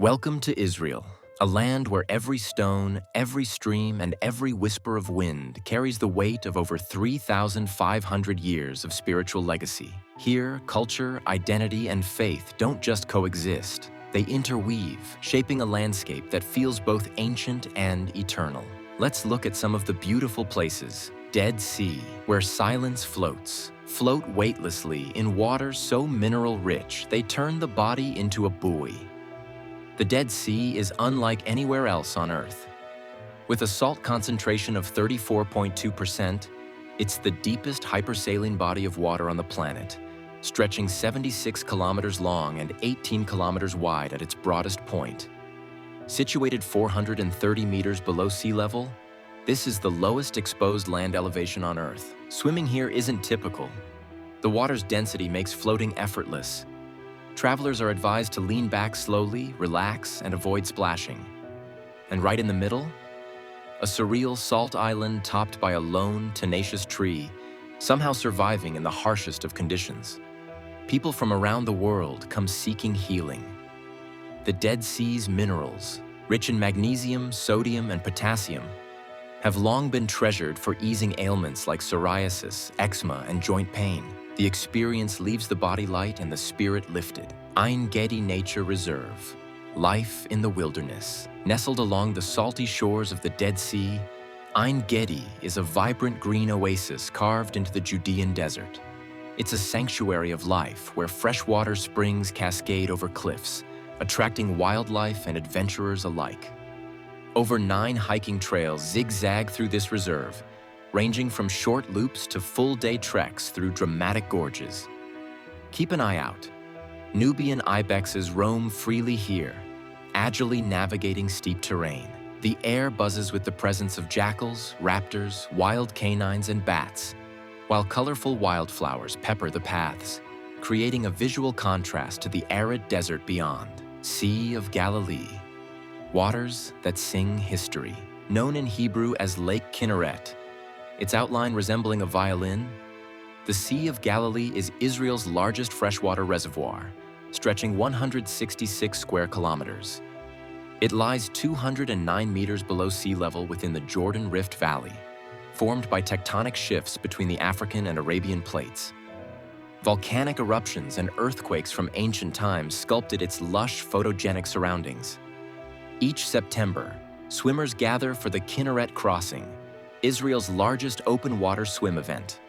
Welcome to Israel, a land where every stone, every stream, and every whisper of wind carries the weight of over 3,500 years of spiritual legacy. Here, culture, identity, and faith don't just coexist. They interweave, shaping a landscape that feels both ancient and eternal. Let's look at some of the beautiful places. Dead Sea, where silence floats. Float weightlessly in water so mineral-rich they turn the body into a buoy. The Dead Sea is unlike anywhere else on Earth. With a salt concentration of 34.2%, it's the deepest hypersaline body of water on the planet, stretching 76 kilometers long and 18 kilometers wide at its broadest point. Situated 430 meters below sea level, this is the lowest exposed land elevation on Earth. Swimming here isn't typical. The water's density makes floating effortless. Travelers are advised to lean back slowly, relax, and avoid splashing. And right in the middle, a surreal salt island topped by a lone, tenacious tree, somehow surviving in the harshest of conditions. People from around the world come seeking healing. The Dead Sea's minerals, rich in magnesium, sodium, and potassium, have long been treasured for easing ailments like psoriasis, eczema, and joint pain. The experience leaves the body light and the spirit lifted. Ein Gedi Nature Reserve, life in the wilderness. Nestled along the salty shores of the Dead Sea, Ein Gedi is a vibrant green oasis carved into the Judean desert. It's a sanctuary of life where freshwater springs cascade over cliffs, attracting wildlife and adventurers alike. Over 9 hiking trails zigzag through this reserve, ranging from short loops to full-day treks through dramatic gorges. Keep an eye out. Nubian ibexes roam freely here, agilely navigating steep terrain. The air buzzes with the presence of jackals, raptors, wild canines, and bats, while colorful wildflowers pepper the paths, creating a visual contrast to the arid desert beyond. Sea of Galilee, waters that sing history. Known in Hebrew as Lake Kinneret, its outline resembling a violin, the Sea of Galilee is Israel's largest freshwater reservoir, stretching 166 square kilometers. It lies 209 meters below sea level within the Jordan Rift Valley, formed by tectonic shifts between the African and Arabian plates. Volcanic eruptions and earthquakes from ancient times sculpted its lush, photogenic surroundings. Each September, swimmers gather for the Kinneret Crossing, Israel's largest open-water swim event.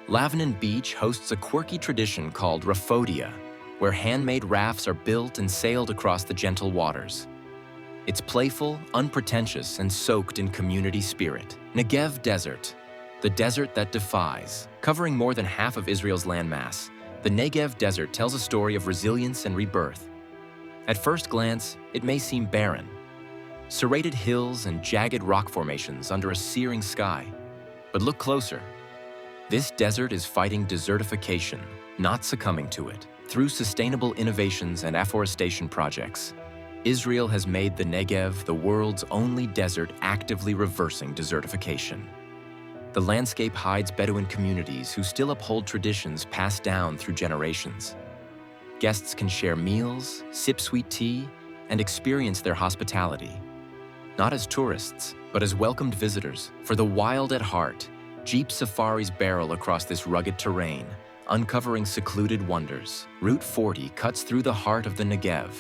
Lavinin Beach hosts a quirky tradition called Raphodia, where handmade rafts are built and sailed across the gentle waters. It's playful, unpretentious, and soaked in community spirit. Negev Desert, the desert that defies. Covering more than half of Israel's landmass, the Negev Desert tells a story of resilience and rebirth. At first glance, it may seem barren. Serrated hills and jagged rock formations under a searing sky. But look closer. This desert is fighting desertification, not succumbing to it. Through sustainable innovations and afforestation projects, Israel has made the Negev the world's only desert actively reversing desertification. The landscape hides Bedouin communities who still uphold traditions passed down through generations. Guests can share meals, sip sweet tea, and experience their hospitality. Not as tourists, but as welcomed visitors. For the wild at heart, Jeep safaris barrel across this rugged terrain, uncovering secluded wonders. Route 40 cuts through the heart of the Negev,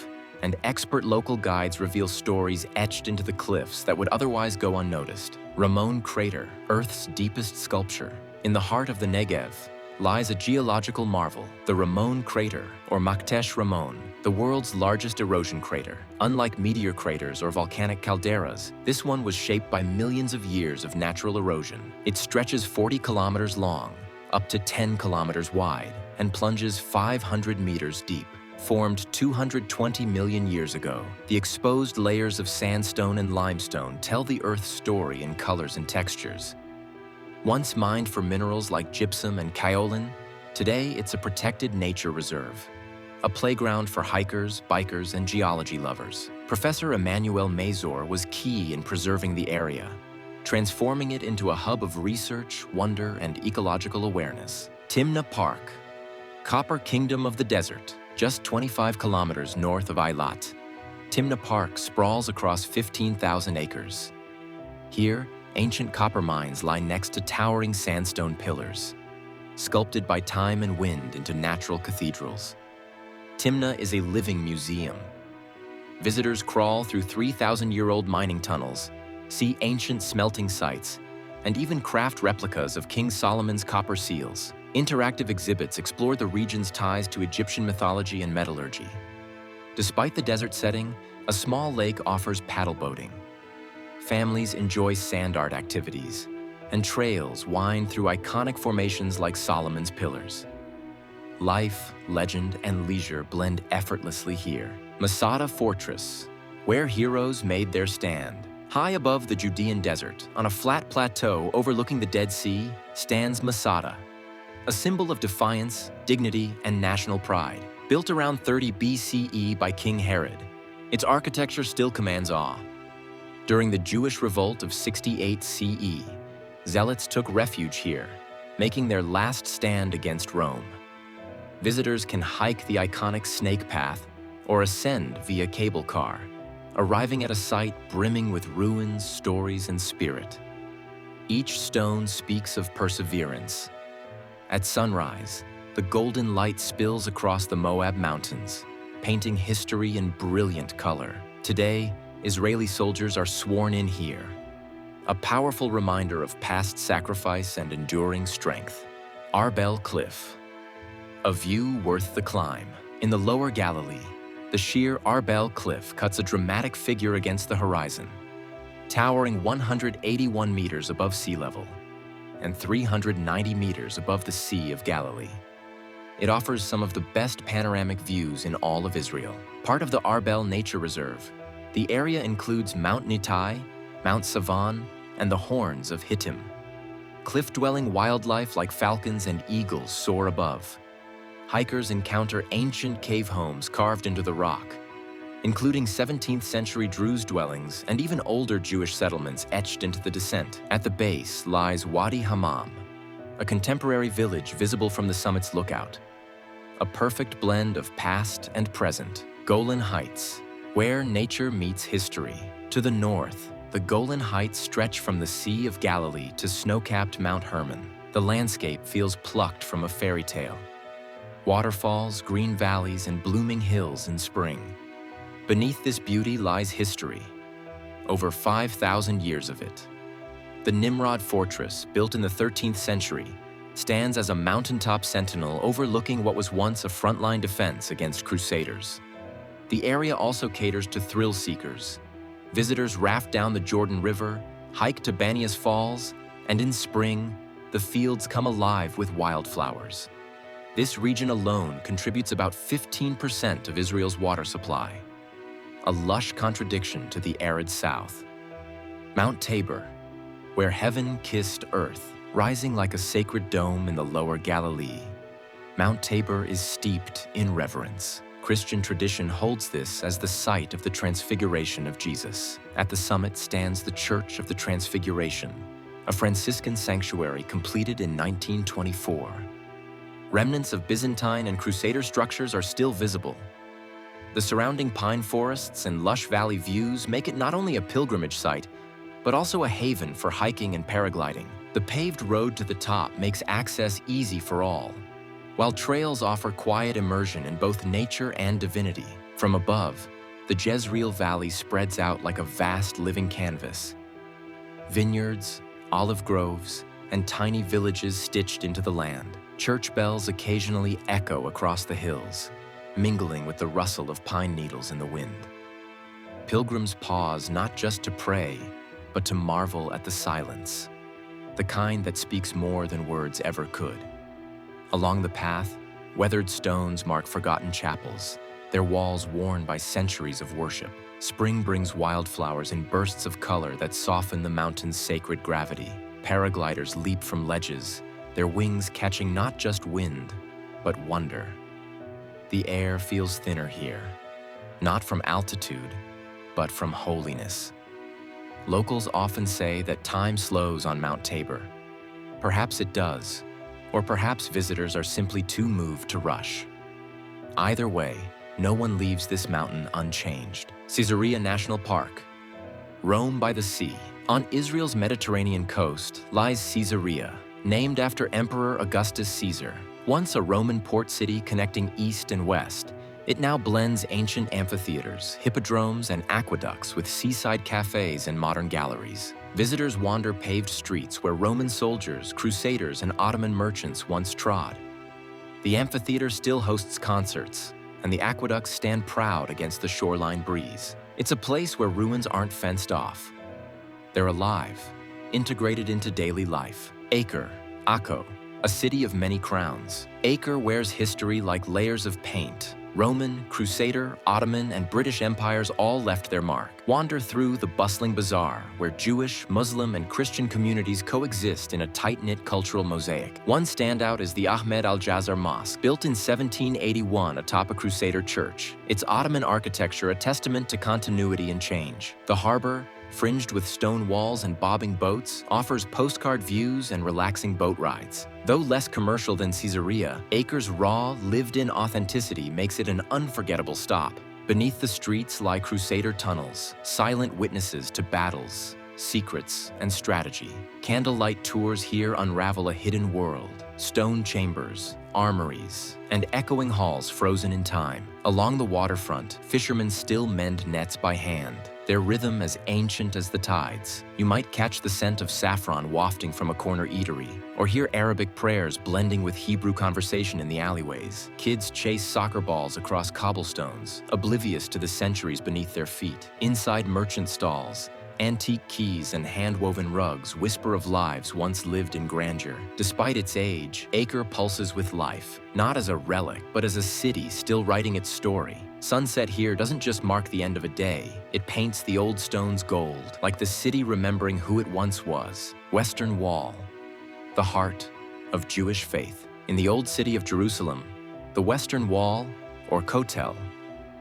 and expert local guides reveal stories etched into the cliffs that would otherwise go unnoticed. Ramon Crater, Earth's deepest sculpture. In the heart of the Negev lies a geological marvel, the Ramon Crater, or Maktesh Ramon, the world's largest erosion crater. Unlike meteor craters or volcanic calderas, this one was shaped by millions of years of natural erosion. It stretches 40 kilometers long, up to 10 kilometers wide, and plunges 500 meters deep. Formed 220 million years ago, the exposed layers of sandstone and limestone tell the Earth's story in colors and textures. Once mined for minerals like gypsum and kaolin, today it's a protected nature reserve, a playground for hikers, bikers, and geology lovers. Professor Emmanuel Mazur was key in preserving the area, transforming it into a hub of research, wonder, and ecological awareness. Timna Park, Copper Kingdom of the Desert, just 25 kilometers north of Eilat. Timna Park sprawls across 15,000 acres. Here, ancient copper mines lie next to towering sandstone pillars, sculpted by time and wind into natural cathedrals. Timna is a living museum. Visitors crawl through 3,000-year-old mining tunnels, see ancient smelting sites, and even craft replicas of King Solomon's copper seals. Interactive exhibits explore the region's ties to Egyptian mythology and metallurgy. Despite the desert setting, a small lake offers paddle boating. Families enjoy sand art activities, and trails wind through iconic formations like Solomon's Pillars. Life, legend, and leisure blend effortlessly here. Masada Fortress, where heroes made their stand. High above the Judean desert, on a flat plateau overlooking the Dead Sea, stands Masada, a symbol of defiance, dignity, and national pride. Built around 30 BCE by King Herod, its architecture still commands awe. During the Jewish revolt of 68 CE, zealots took refuge here, making their last stand against Rome. Visitors can hike the iconic Snake Path or ascend via cable car, arriving at a site brimming with ruins, stories, and spirit. Each stone speaks of perseverance. At sunrise, the golden light spills across the Moab Mountains, painting history in brilliant color. Today, Israeli soldiers are sworn in here, a powerful reminder of past sacrifice and enduring strength. Arbel Cliff, a view worth the climb. In the lower Galilee, the sheer Arbel Cliff cuts a dramatic figure against the horizon, towering 181 meters above sea level and 390 meters above the Sea of Galilee. It offers some of the best panoramic views in all of Israel. Part of the Arbel Nature Reserve, the area includes Mount Nitai, Mount Savan, and the Horns of Hittim. Cliff-dwelling wildlife like falcons and eagles soar above. Hikers encounter ancient cave homes carved into the rock, including 17th century Druze dwellings and even older Jewish settlements etched into the descent. At the base lies Wadi Hammam, a contemporary village visible from the summit's lookout. A perfect blend of past and present. Golan Heights, where nature meets history. To the north, the Golan Heights stretch from the Sea of Galilee to snow-capped Mount Hermon. The landscape feels plucked from a fairy tale. Waterfalls, green valleys, and blooming hills in spring. Beneath this beauty lies history, over 5,000 years of it. The Nimrod Fortress, built in the 13th century, stands as a mountaintop sentinel overlooking what was once a frontline defense against crusaders. The area also caters to thrill seekers. Visitors raft down the Jordan River, hike to Banias Falls, and in spring, the fields come alive with wildflowers. This region alone contributes about 15% of Israel's water supply, a lush contradiction to the arid south. Mount Tabor, where heaven kissed earth, rising like a sacred dome in the lower Galilee. Mount Tabor is steeped in reverence. Christian tradition holds this as the site of the Transfiguration of Jesus. At the summit stands the Church of the Transfiguration, a Franciscan sanctuary completed in 1924. Remnants of Byzantine and Crusader structures are still visible. The surrounding pine forests and lush valley views make it not only a pilgrimage site, but also a haven for hiking and paragliding. The paved road to the top makes access easy for all, while trails offer quiet immersion in both nature and divinity. From above, the Jezreel Valley spreads out like a vast living canvas. Vineyards, olive groves, and tiny villages stitched into the land. Church bells occasionally echo across the hills, mingling with the rustle of pine needles in the wind. Pilgrims pause not just to pray, but to marvel at the silence, the kind that speaks more than words ever could. Along the path, weathered stones mark forgotten chapels, their walls worn by centuries of worship. Spring brings wildflowers in bursts of color that soften the mountain's sacred gravity. Paragliders leap from ledges, their wings catching not just wind, but wonder. The air feels thinner here, not from altitude, but from holiness. Locals often say that time slows on Mount Tabor. Perhaps it does, or perhaps visitors are simply too moved to rush. Either way, no one leaves this mountain unchanged. Caesarea National Park. Rome by the sea. On Israel's Mediterranean coast lies Caesarea, named after Emperor Augustus Caesar. Once a Roman port city connecting east and west, it now blends ancient amphitheaters, hippodromes, and aqueducts with seaside cafes and modern galleries. Visitors wander paved streets where Roman soldiers, crusaders, and Ottoman merchants once trod. The amphitheater still hosts concerts, and the aqueducts stand proud against the shoreline breeze. It's a place where ruins aren't fenced off. They're alive, integrated into daily life. Acre, Akko, a city of many crowns. Acre wears history like layers of paint. Roman, Crusader, Ottoman, and British empires all left their mark. Wander through the bustling bazaar, where Jewish, Muslim, and Christian communities coexist in a tight-knit cultural mosaic. One standout is the Ahmed al-Jazar Mosque, built in 1781 atop a Crusader church. Its Ottoman architecture a testament to continuity and change. The harbor, fringed with stone walls and bobbing boats, offers postcard views and relaxing boat rides. Though less commercial than Caesarea, Acre's raw, lived-in authenticity makes it an unforgettable stop. Beneath the streets lie Crusader tunnels, silent witnesses to battles, secrets, and strategy. Candlelight tours here unravel a hidden world. Stone chambers, armories, and echoing halls frozen in time. Along the waterfront, fishermen still mend nets by hand, their rhythm as ancient as the tides. You might catch the scent of saffron wafting from a corner eatery, or hear Arabic prayers blending with Hebrew conversation in the alleyways. Kids chase soccer balls across cobblestones, oblivious to the centuries beneath their feet. Inside merchant stalls, antique keys and hand-woven rugs whisper of lives once lived in grandeur. Despite its age, Acre pulses with life, not as a relic, but as a city still writing its story. Sunset here doesn't just mark the end of a day, it paints the old stones gold, like the city remembering who it once was. Western Wall, the heart of Jewish faith. In the old city of Jerusalem, the Western Wall, or Kotel,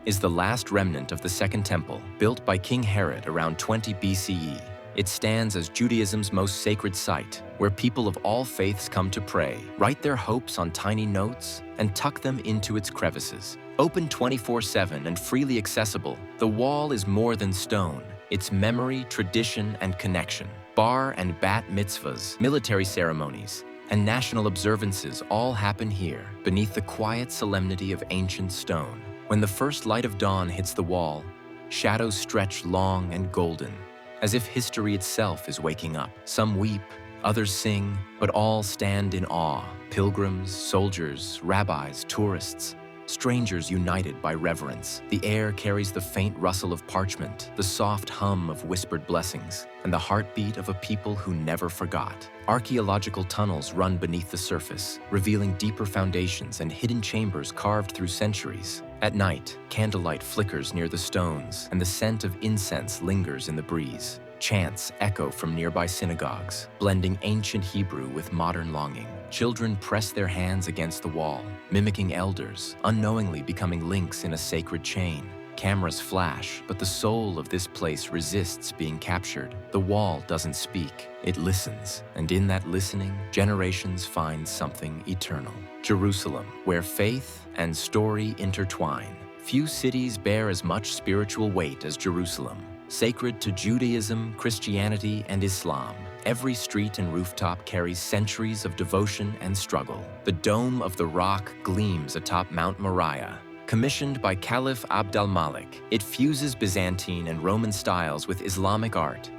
is the last remnant of the Second Temple, built by King Herod around 20 BCE. It stands as Judaism's most sacred site, where people of all faiths come to pray, write their hopes on tiny notes, and tuck them into its crevices. Open 24/7 and freely accessible, the wall is more than stone. It's memory, tradition, and connection. Bar and bat mitzvahs, military ceremonies, and national observances all happen here, beneath the quiet solemnity of ancient stone. When the first light of dawn hits the wall, shadows stretch long and golden, as if history itself is waking up. Some weep, others sing, but all stand in awe. Pilgrims, soldiers, rabbis, tourists, strangers united by reverence. The air carries the faint rustle of parchment, the soft hum of whispered blessings, and the heartbeat of a people who never forgot. Archaeological tunnels run beneath the surface, revealing deeper foundations and hidden chambers carved through centuries. At night, candlelight flickers near the stones, and the scent of incense lingers in the breeze. Chants echo from nearby synagogues, blending ancient Hebrew with modern longing. Children press their hands against the wall, mimicking elders, unknowingly becoming links in a sacred chain. Cameras flash, but the soul of this place resists being captured. The wall doesn't speak, it listens, and in that listening, generations find something eternal. Jerusalem, where faith and story intertwine. Few cities bear as much spiritual weight as Jerusalem. Sacred to Judaism, Christianity, and Islam, every street and rooftop carries centuries of devotion and struggle. The Dome of the Rock gleams atop Mount Moriah. Commissioned by Caliph Abd al-Malik, it fuses Byzantine and Roman styles with Islamic art,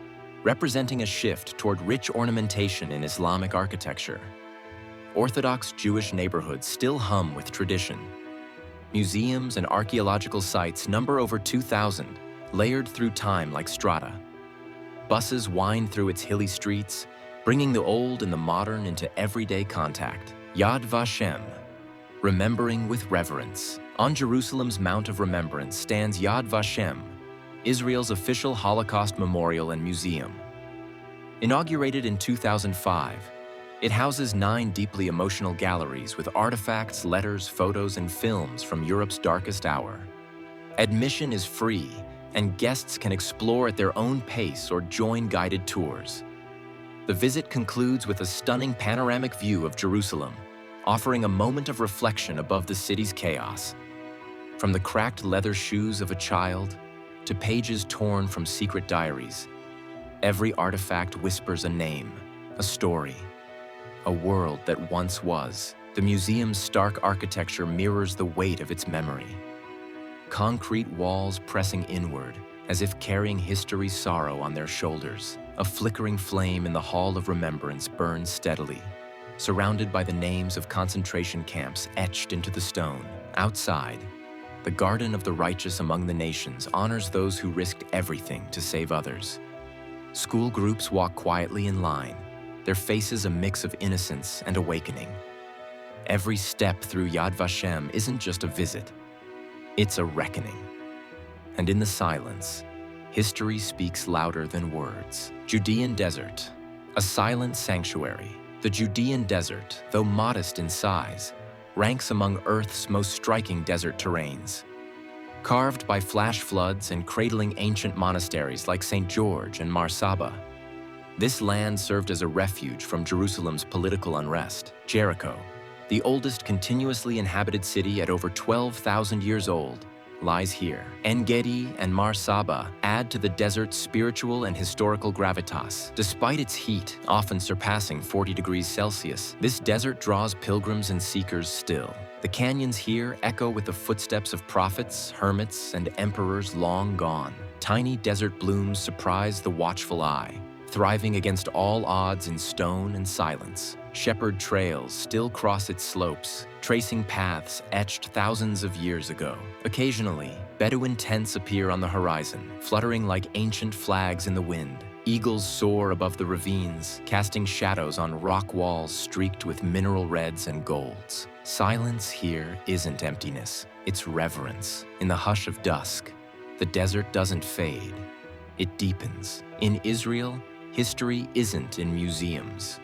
representing a shift toward rich ornamentation in Islamic architecture. Orthodox Jewish neighborhoods still hum with tradition. Museums and archaeological sites number over 2,000, layered through time like strata. Buses wind through its hilly streets, bringing the old and the modern into everyday contact. Yad Vashem, remembering with reverence. On Jerusalem's Mount of Remembrance stands Yad Vashem, Israel's official Holocaust memorial and museum. Inaugurated in 2005, it houses 9 deeply emotional galleries with artifacts, letters, photos, and films from Europe's darkest hour. Admission is free, and guests can explore at their own pace or join guided tours. The visit concludes with a stunning panoramic view of Jerusalem, offering a moment of reflection above the city's chaos. From the cracked leather shoes of a child to pages torn from secret diaries, every artifact whispers a name, a story, a world that once was. The museum's stark architecture mirrors the weight of its memory. Concrete walls pressing inward, as if carrying history's sorrow on their shoulders. A flickering flame in the Hall of Remembrance burns steadily, surrounded by the names of concentration camps etched into the stone. Outside, the Garden of the Righteous Among the Nations honors those who risked everything to save others. School groups walk quietly in line, their faces a mix of innocence and awakening. Every step through Yad Vashem isn't just a visit, it's a reckoning. And in the silence, history speaks louder than words. Judean Desert, a silent sanctuary. The Judean Desert, though modest in size, ranks among Earth's most striking desert terrains. Carved by flash floods and cradling ancient monasteries like St. George and Masada, this land served as a refuge from Jerusalem's political unrest. Jericho, the oldest continuously inhabited city at over 12,000 years old, lies here. En-Gedi and Masada add to the desert's spiritual and historical gravitas. Despite its heat, often surpassing 40 degrees Celsius, this desert draws pilgrims and seekers still. The canyons here echo with the footsteps of prophets, hermits, and emperors long gone. Tiny desert blooms surprise the watchful eye, thriving against all odds in stone and silence. Shepherd trails still cross its slopes, tracing paths etched thousands of years ago. Occasionally, Bedouin tents appear on the horizon, fluttering like ancient flags in the wind. Eagles soar above the ravines, casting shadows on rock walls streaked with mineral reds and golds. Silence here isn't emptiness, it's reverence. In the hush of dusk, the desert doesn't fade, it deepens. In Israel, history isn't in museums.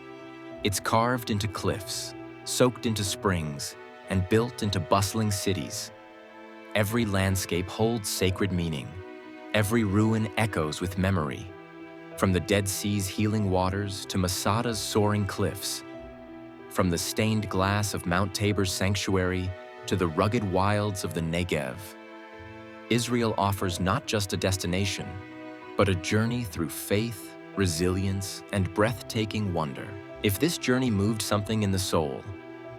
It's carved into cliffs, soaked into springs, and built into bustling cities. Every landscape holds sacred meaning. Every ruin echoes with memory. From the Dead Sea's healing waters to Masada's soaring cliffs. From the stained glass of Mount Tabor's sanctuary to the rugged wilds of the Negev. Israel offers not just a destination, but a journey through faith, resilience, and breathtaking wonder. If this journey moved something in the soul,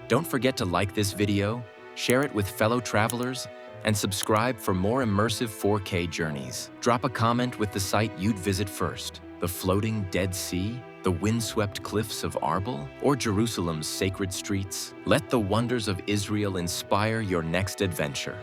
don't forget to like this video, share it with fellow travelers, and subscribe for more immersive 4K journeys. Drop a comment with the site you'd visit first: the floating Dead Sea, the windswept cliffs of Arbel, or Jerusalem's sacred streets. Let the wonders of Israel inspire your next adventure.